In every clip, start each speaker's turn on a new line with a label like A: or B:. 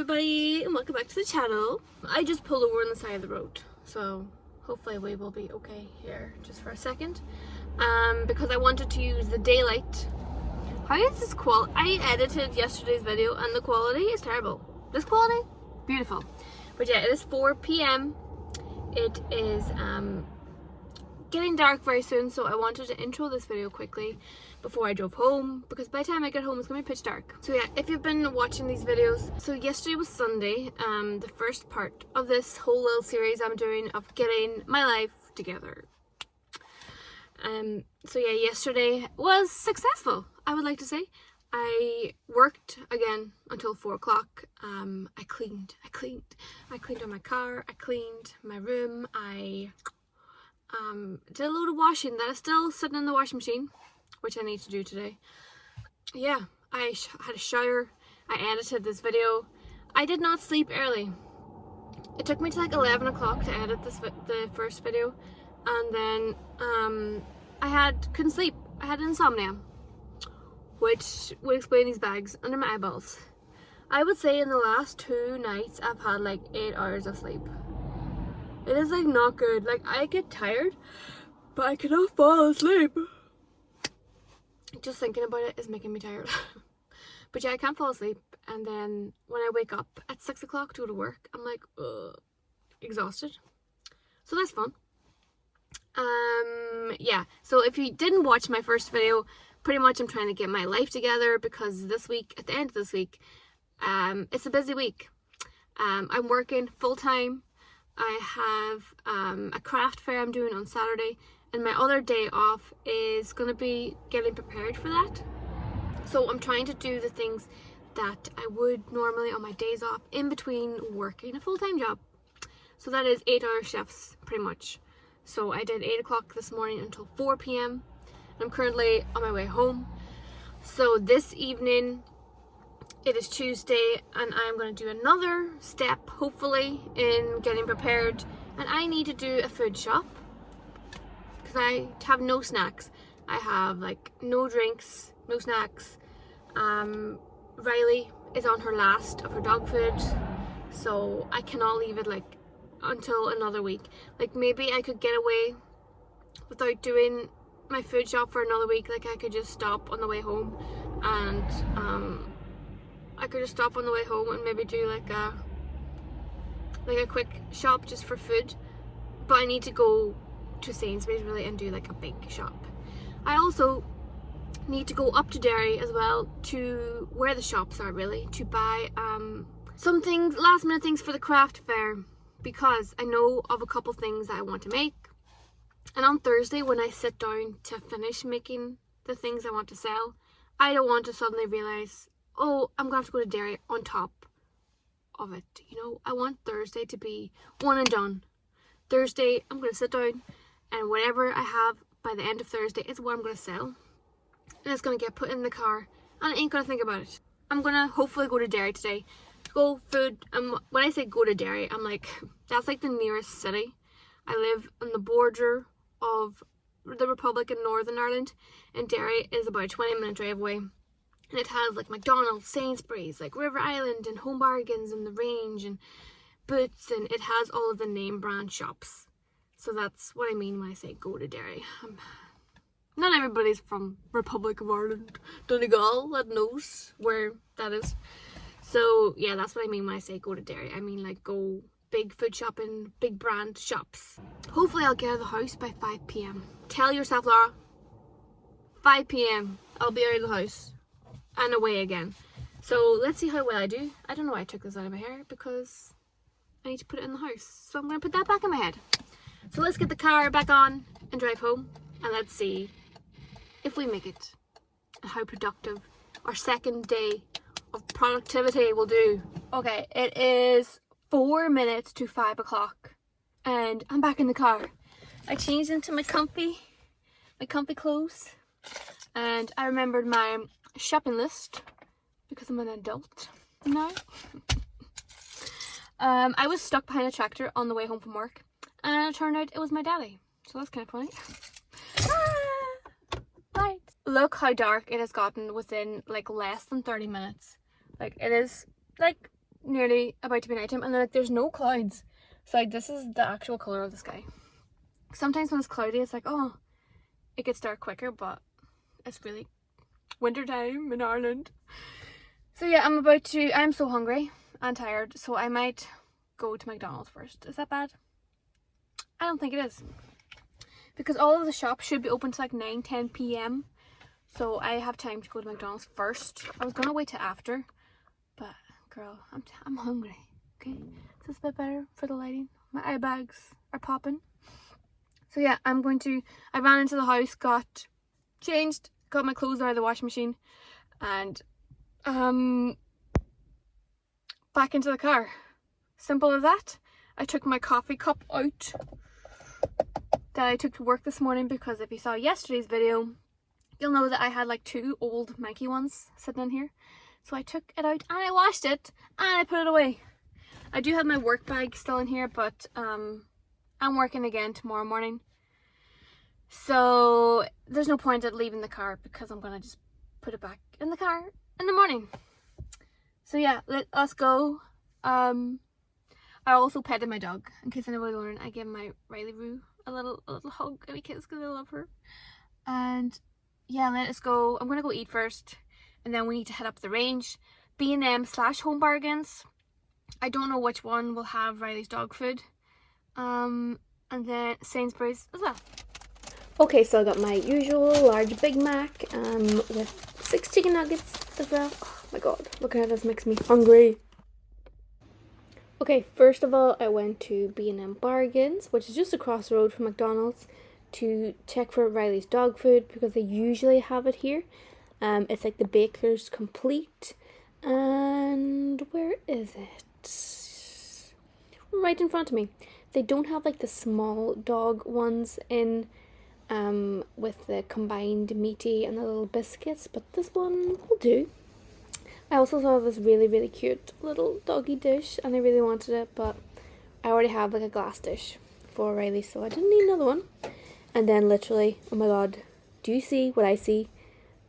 A: everybody, and welcome back to the channel. I just pulled over on the side of the road, so hopefully we will be okay here just for a second. Because I wanted to use the daylight. How is this quality? I edited yesterday's video and the quality is terrible. This quality? Beautiful. But yeah, it is 4 p.m. It is getting dark very soon, so I wanted to intro this video quickly before I drove home, because by the time I get home it's gonna be pitch dark. So yeah, if you've been watching these videos, so yesterday was Sunday, the first part of this whole little series I'm doing of getting my life together. So yeah, yesterday was successful, I would like to say. I worked again until 4 o'clock. I cleaned on my car, I cleaned my room, I did a load of washing that is still sitting in the washing machine, which I need to do today. Yeah, I had a shower, I edited this video. I did not sleep early. It took me to like 11 o'clock to edit the first video, and then I couldn't sleep. I had insomnia, which would explain these bags under my eyeballs. I would say in the last 2 nights I've had like 8 hours of sleep. It is like not good. Like I get tired, but I cannot fall asleep. Just thinking about it is making me tired. But yeah, I can't fall asleep, and then when I wake up at 6 o'clock to go to work, I'm like exhausted. So that's fun. Yeah, so if you didn't watch my first video, pretty much I'm trying to get my life together, because this week, at the end of this week, it's a busy week. I'm working full-time. I have a craft fair I'm doing on Saturday, and my other day off is going to be getting prepared for that. So I'm trying to do the things that I would normally on my days off in between working a full-time job. So that is 8-hour shifts pretty much. So I did 8 o'clock this morning until 4 p.m. I'm currently on my way home. So this evening, it is Tuesday, and I'm going to do another step, hopefully, in getting prepared. And I need to do a food shop, because I have no snacks. I have like no drinks, no snacks. Riley is on her last of her dog food, so I cannot leave it like until another week. Like maybe I could get away without doing my food shop for another week. Like I could just stop on the way home, and and maybe do like a quick shop just for food. But I need to go to Sainsbury's really and do like a big shop. I also need to go up to Derry as well, to where the shops are really, to buy some things, last minute things for the craft fair, because I know of a couple things that I want to make. And on Thursday, when I sit down to finish making the things I want to sell, I don't want to suddenly realize, oh, I'm going to have to go to Derry on top of it. You know, I want Thursday to be one and done. Thursday, I'm going to sit down, and whatever I have by the end of Thursday is what I'm going to sell. And it's going to get put in the car, and I ain't going to think about it. I'm going to hopefully go to Derry today. Go food. When I say go to Derry, I'm like, that's like the nearest city. I live on the border of the Republic in Northern Ireland, and Derry is about a 20-minute drive away. And it has like McDonald's, Sainsbury's, like River Island and Home Bargains and The Range and Boots, and it has all of the name brand shops. So that's what I mean when I say go to Derry. Not everybody's from Republic of Ireland, Donegal, that knows where that is. So yeah, that's what I mean when I say go to Derry. I mean like go big food shopping, big brand shops. Hopefully I'll get out of the house by 5 p.m. Tell yourself, Laura, 5 p.m. I'll be out of the house and away again. So let's see how well I do. I don't know why I took this out of my hair, because I need to put it in the house. So I'm going to put that back in my head. So let's get the car back on and drive home, and let's see if we make it and how productive our second day of productivity will do. Okay, it is 4 minutes to 5 o'clock, and I'm back in the car. I changed into my comfy clothes, and I remembered my shopping list, because I'm an adult now. I was stuck behind a tractor on the way home from work, and it turned out it was my daddy, so that's kind of funny. Right. Look how dark it has gotten within like less than 30 minutes. Like it is like nearly about to be nighttime, and like there's no clouds. So like this is the actual colour of the sky. Sometimes when it's cloudy, it's like, oh, it gets dark quicker, but it's really winter time in Ireland. So yeah, I'm so hungry and tired, so I might go to McDonald's first. Is that bad? I don't think it is. Because all of the shops should be open to like 9-10 p.m. So I have time to go to McDonald's first. I was gonna wait till after, but girl, I'm hungry. Okay, is this a bit better for the lighting? My eye bags are popping. So yeah, I ran into the house, got changed, got my clothes out of the washing machine, and back into the car. Simple as that. I took my coffee cup out that I took to work this morning, because if you saw yesterday's video, you'll know that I had like 2 old Mikey ones sitting in here. So I took it out and I washed it and I put it away. I do have my work bag still in here, but I'm working again tomorrow morning. So there's no point at leaving the car, because I'm gonna just put it back in the car in the morning. So yeah, let us go. I also petted my dog, in case anybody's wondering. I gave my Riley Roo a little hug and a kiss because I love her. And yeah, let us go. I'm gonna go eat first, and then we need to head up the range. B&M/Home Bargains. I don't know which one will have Riley's dog food. And then Sainsbury's as well. Okay, so I got my usual large Big Mac with 6 chicken nuggets as well. Oh my god, looking at this makes me hungry. Okay, first of all, I went to B&M Bargains, which is just across the road from McDonald's, to check for Riley's dog food, because they usually have it here. It's like the Baker's Complete, and where is it? Right in front of me. They don't have like the small dog ones in with the combined meaty and the little biscuits, but this one will do. I also saw this really cute little doggy dish, and I really wanted it, but I already have like a glass dish for Riley, so I didn't need another one. And then literally, oh my god, do you see what I see?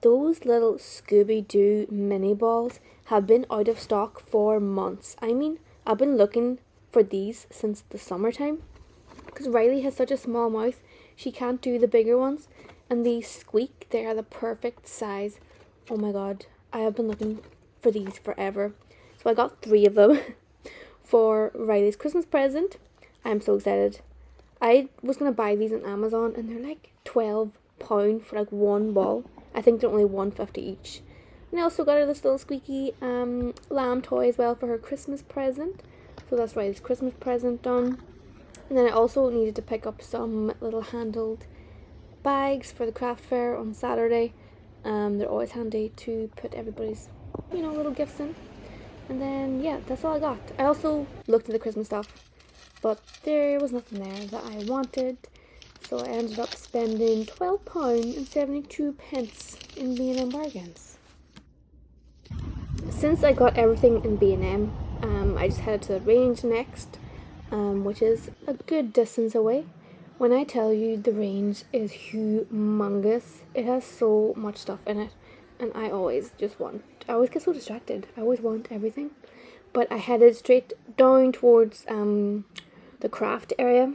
A: Those little Scooby-Doo mini balls have been out of stock for months. I mean, I've been looking for these since the summertime, because Riley has such a small mouth, she can't do the bigger ones, and these Squeak, they are the perfect size. Oh my god, I have been looking for these forever. So I got 3 of them for Riley's Christmas present. I'm so excited. I was going to buy these on Amazon, and they're like £12 for like 1 ball. I think they're only $1.50 each. And I also got her this little squeaky lamb toy as well for her Christmas present. So that's Riley's Christmas present done. And then I also needed to pick up some little handled bags for the craft fair on Saturday. They're always handy to put everybody's, little gifts in. And then, yeah, that's all I got. I also looked at the Christmas stuff, but there was nothing there that I wanted. So I ended up spending £12.72 in B&M Bargains. Since I got everything in B&M, I just headed to the range next, which is a good distance away. When I tell you the range is humongous, it has so much stuff in it, and I always get so distracted. I always want everything. But I headed straight down towards the craft area,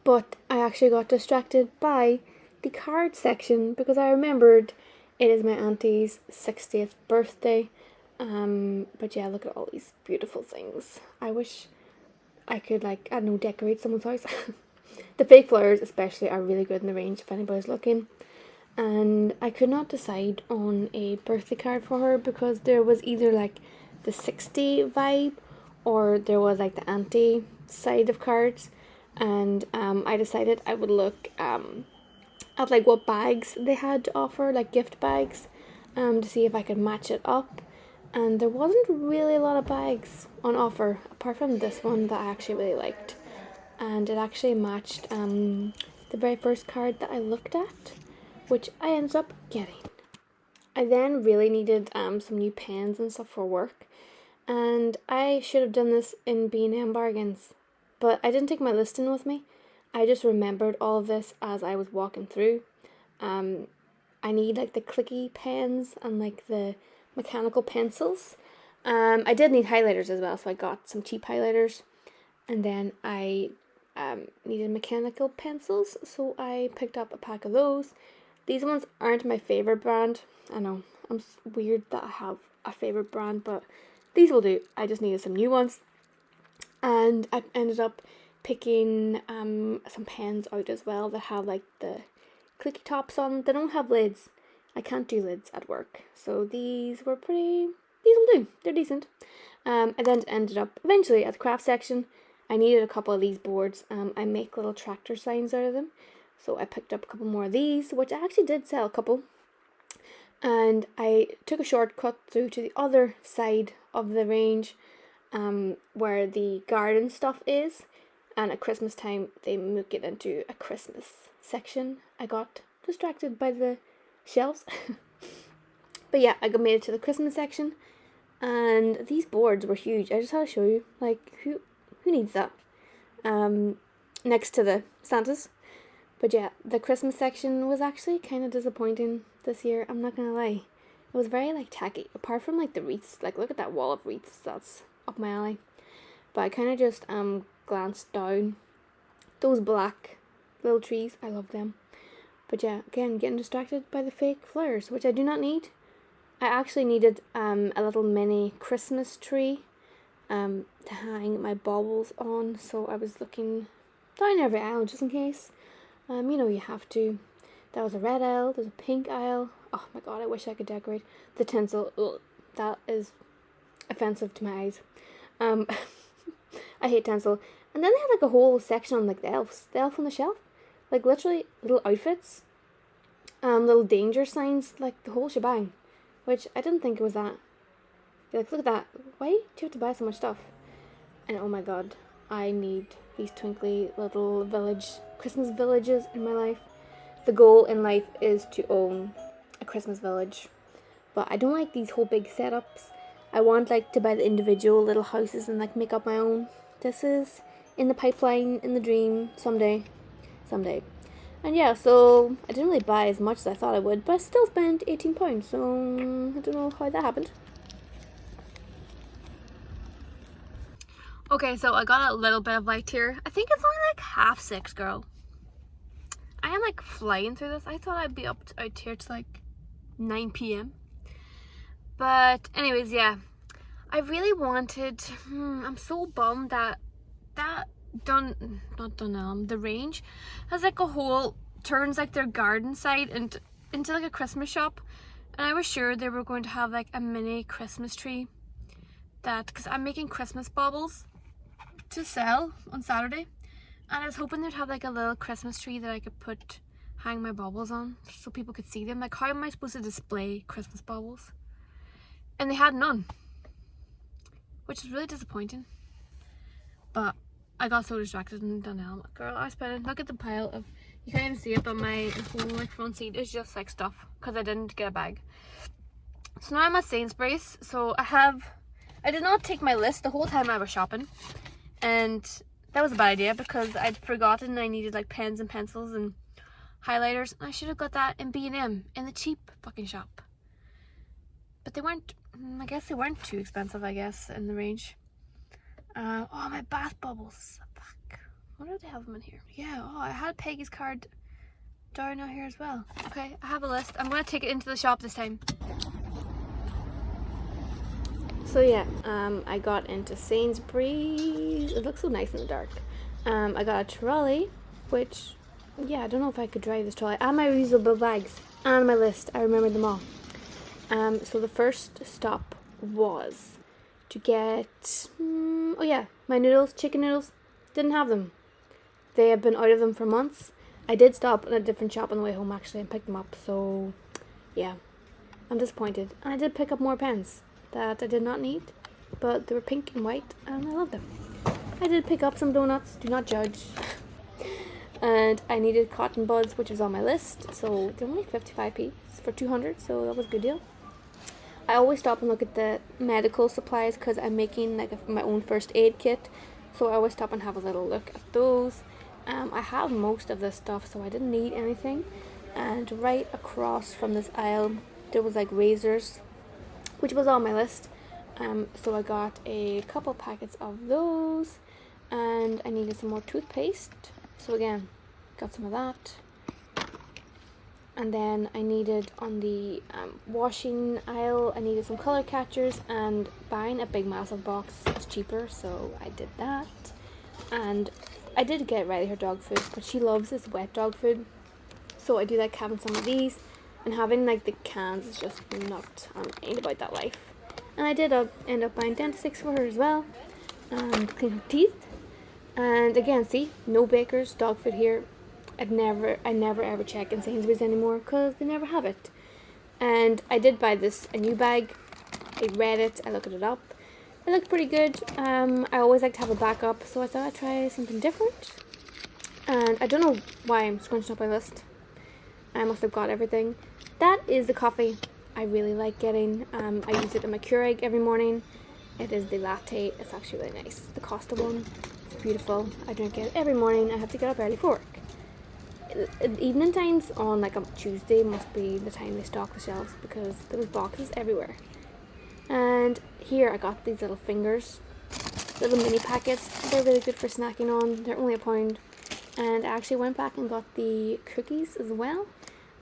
A: but I actually got distracted by the card section, because I remembered it is my auntie's 60th birthday. But yeah, look at all these beautiful things. I wish I could, decorate someone's house. The fake flowers especially are really good in the range if anybody's looking. And I could not decide on a birthday card for her, because there was either like the 60 vibe, or there was like the auntie side of cards. And I decided I would look at like what bags they had to offer, like gift bags, to see if I could match it up. And there wasn't really a lot of bags on offer, apart from this one that I actually really liked. And it actually matched the very first card that I looked at, which I ended up getting. I then really needed some new pens and stuff for work, and I should have done this in B&M Bargains, but I didn't take my listing with me. I just remembered all of this as I was walking through. I need like the clicky pens and like the mechanical pencils, I did need highlighters as well, so I got some cheap highlighters. And then I needed mechanical pencils, so I picked up a pack of those. These ones aren't my favorite brand. I know, I'm weird that I have a favorite brand, but these will do. I just needed some new ones. And I ended up picking some pens out as well that have like the clicky tops on. They don't have lids. I can't do lids at work. So these will do. They're decent. I then ended up eventually at the craft section. I needed a couple of these boards. I make little tractor signs out of them. So I picked up a couple more of these, which I actually did sell a couple. And I took a shortcut through to the other side of the range, where the garden stuff is. And at Christmas time, they make it into a Christmas section. I got distracted by the shelves. But yeah, I made it to the Christmas section. And these boards were huge. I just had to show you. Like, who needs that? Next to the Santas. But yeah, the Christmas section was actually kind of disappointing this year. I'm not gonna lie. It was very like tacky. Apart from like the wreaths. Like, look at that wall of wreaths. That's up my alley. But I kind of just glanced down. Those black little trees. I love them. But yeah, again, getting distracted by the fake flowers, which I do not need. I actually needed a little mini Christmas tree to hang my baubles on, so I was looking down every aisle just in case. You know, you have to. There was a red aisle, there's a pink aisle. Oh my god, I wish I could decorate. The tinsel, ugh, that is offensive to my eyes. I hate tinsel. And then they had like a whole section on like the elves. The elf on the shelf. Like literally little outfits. Little danger signs, like the whole shebang. Which I didn't think it was that. You're like, look at that. Why do you have to buy so much stuff? And oh my god, I need these twinkly little Christmas villages in my life. The goal in life is to own a Christmas village. But I don't like these whole big setups. I want like to buy the individual little houses and like make up my own. This is in the pipeline, in the dream, someday. And yeah, so I didn't really buy as much as I thought I would, but I still spent £18, so I don't know how that happened. Okay, so I got a little bit of light here. I think it's only like 6:30, girl. I am like flying through this. I thought I'd be out here to like 9 p.m. But anyways, yeah. I really wanted, I'm so bummed that the range has like a whole, turns like their garden side into like a Christmas shop. And I was sure they were going to have like a mini Christmas tree, because I'm making Christmas baubles to sell on Saturday, and I was hoping they'd have like a little Christmas tree that I could hang my baubles on so people could see them. Like, how am I supposed to display Christmas baubles? And they had none, which is really disappointing. But I got so distracted and done now. Girl, I spent, look at the pile of, you can't even see it, but my whole like front seat is just like stuff because I didn't get a bag. So now I'm at Sainsbury's. So I did not take my list the whole time I was shopping, and that was a bad idea because I'd forgotten I needed like pens and pencils and highlighters. I should have got that in B&M, in the cheap fucking shop. But they weren't, I guess they weren't too expensive, I guess, in the range. Oh, my bath bubbles. Fuck. Why do they have them in here? Yeah, oh, I had Peggy's card down out here as well. Okay, I have a list. I'm going to take it into the shop this time. So yeah, I got into Sainsbury's. It looks so nice in the dark. I got a trolley, which, yeah, I don't know if I could drive this trolley. I have my reusable bags and my list. I remembered them all. So the first stop was to get, oh yeah, my noodles, chicken noodles. Didn't have them. They have been out of them for months. I did stop in a different shop on the way home actually and pick them up. So yeah, I'm disappointed. And I did pick up more pens that I did not need, but they were pink and white and I love them. I did pick up some donuts, do not judge. And I needed cotton buds, which was on my list, so they're only 55p for 200, so that was a good deal. I always stop and look at the medical supplies because I'm making like my own first aid kit, so I always stop and have a little look at those. I have most of this stuff, so I didn't need anything. And right across from this aisle there was like razors, which was on my list. So I got a couple packets of those, and I needed some more toothpaste. So again, got some of that. And then I needed on the washing aisle, I needed some color catchers, and buying a big massive box is cheaper, so I did that. And I did get Riley her dog food, but she loves this wet dog food, so I do like having some of these, and having like the cans is just not, ain't about that life. And I did end up buying dentifrice for her as well, and clean her teeth. And again, see, no Baker's dog food here. I never ever check in Sainsbury's anymore because they never have it. And I did buy a new bag. I read it, I looked it up. It looked pretty good. I always like to have a backup, so I thought I'd try something different. And I don't know why I'm scrunching up my list. I must have got everything. That is the coffee I really like getting. I use it in my Keurig every morning. It is the latte. It's actually really nice. The Costa one. It's beautiful. I drink it every morning. I have to get up early for work. Evening times on like a Tuesday must be the time they stock the shelves because there was boxes everywhere. And here I got these little fingers, little mini packets. They're really good for snacking on. They're only £1. And I actually went back and got the cookies as well.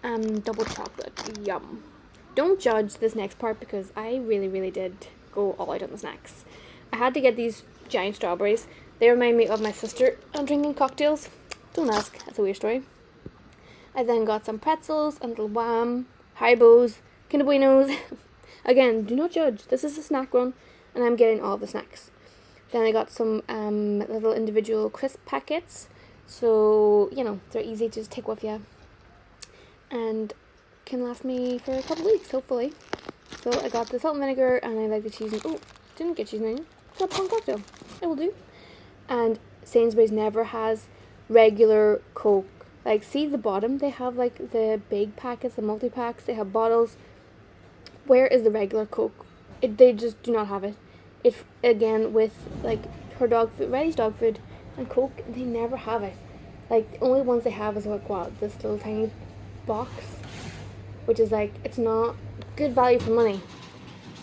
A: Double chocolate. Yum. Don't judge this next part because I really did go all out on the snacks. I had to get these giant strawberries. They remind me of my sister drinking cocktails. Don't ask, that's a weird story. I then got some pretzels, a little Wham, Haribos, Kinder Buenos. Again, do not judge. This is a snack run, and I'm getting all the snacks. Then I got some little individual crisp packets, so you know they're easy to just take with you, and can last me for a couple weeks, hopefully. So I got the salt and vinegar, and I like the cheese. Didn't get cheese and onion. Got prawn cocktail. It will do. And Sainsbury's never has regular Coke. Like, see the bottom, they have like the big packets, the multi-packs, they have bottles. Where is the regular Coke? They just do not have it. If again with like her dog food, Riley's dog food, and Coke, they never have it. Like the only ones they have is like what, this little tiny box, which is like, it's not good value for money.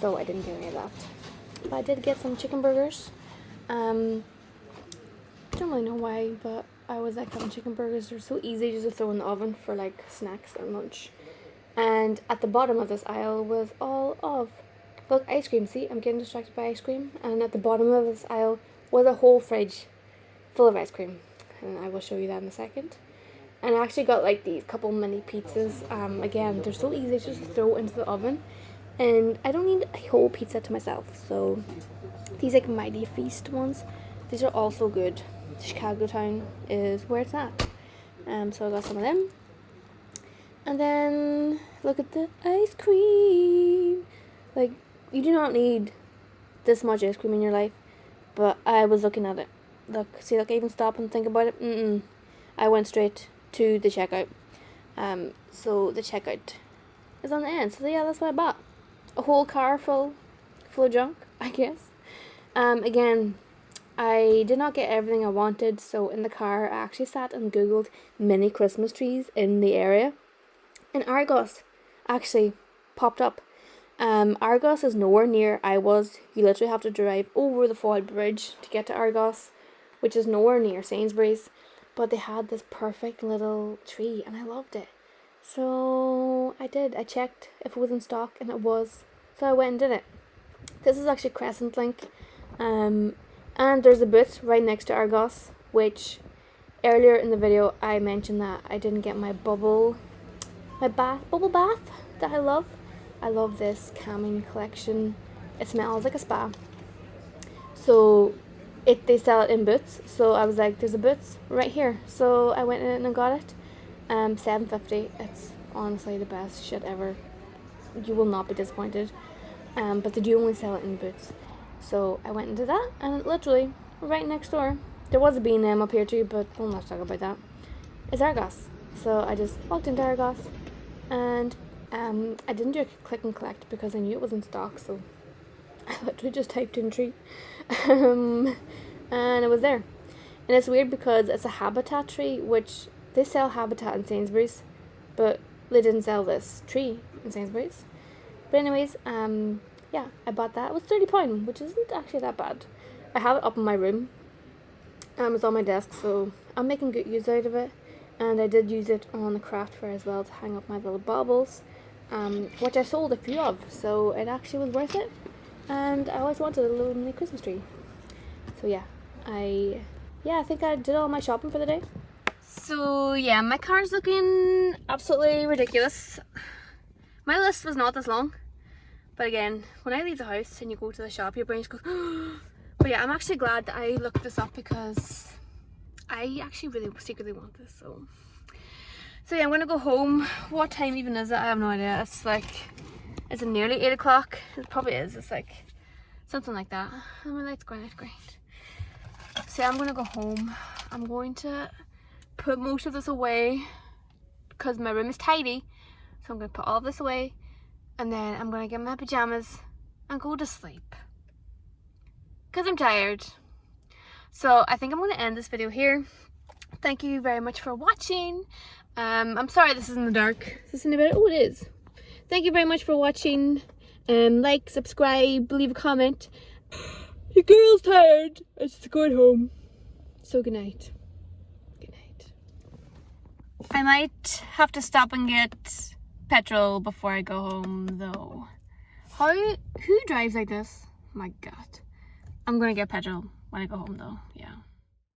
A: So I didn't get any of that. But I did get some chicken burgers. I don't really know why, but I always like having chicken burgers. They're so easy just to throw in the oven for like snacks and lunch. And at the bottom of this aisle was all of, look, ice cream. See, I'm getting distracted by ice cream. And at the bottom of this aisle was a whole fridge full of ice cream. And I will show you that in a second. And I actually got like these couple mini pizzas. Again, they're so easy to just throw into the oven. And I don't need a whole pizza to myself. So these like Mighty Feast ones, these are also good. Chicago Town is where it's at. So I got some of them. And then look at the ice cream. Like, you do not need this much ice cream in your life, but I was looking at it. Look, see, like I even stop and think about it. I went straight to the checkout. So the checkout is on the end. So yeah, that's what I bought. A whole car full of junk, I guess. Again, I did not get everything I wanted, so in the car I actually sat and googled mini Christmas trees in the area, and Argos actually popped up. Argos is nowhere near I was. You literally have to drive over the Ford Bridge to get to Argos, which is nowhere near Sainsbury's, but they had this perfect little tree and I loved it. So I checked if it was in stock, and it was, so I went and did it. This is actually Crescent Link. And there's a Boots right next to Argos, which earlier in the video I mentioned that I didn't get my bubble bath that I love. I love this calming collection. It smells like a spa. So they sell it in Boots. So I was like, there's a Boots right here. So I went in and got it. $7.50. It's honestly the best shit ever. You will not be disappointed. But they do only sell it in Boots. So I went into that, and literally right next door, there was a B&M up here too, but we'll not talk about that. It's Argos. So I just walked into Argos, and I didn't do a click and collect because I knew it was in stock, so I literally just typed in tree, and it was there. And it's weird because it's a habitat tree, which they sell habitat in Sainsbury's, but they didn't sell this tree in Sainsbury's. But anyways, yeah, I bought that. It was £30, which isn't actually that bad. I have it up in my room. It's on my desk, so I'm making good use out of it. And I did use it on the craft fair as well to hang up my little baubles, which I sold a few of, so it actually was worth it. And I always wanted a little mini Christmas tree. So yeah, I think I did all my shopping for the day. So yeah, my car's looking absolutely ridiculous. My list was not this long, but again, when I leave the house and you go to the shop, your brain just goes but yeah, I'm actually glad that I looked this up because I actually really secretly want this. So yeah, I'm gonna go home. What time even is it? I have no idea. It's like, is it nearly 8 o'clock? It probably is. It's like something like that. And my light's going out, great. So yeah, I'm gonna go home. I'm going to put most of this away because my room is tidy. So I'm gonna put all of this away, and then I'm gonna get my pajamas and go to sleep because I'm tired. So I think I'm gonna end this video here. Thank you very much for watching. I'm sorry this is in the dark. Is this in the bed? Oh, it is. Thank you very much for watching. Like, subscribe, leave a comment. Your girl's tired. I'm just going home. So good night. Good night. I might have to stop and get petrol before I go home though. Who drives like this? My God. I'm gonna get petrol when I go home though, yeah.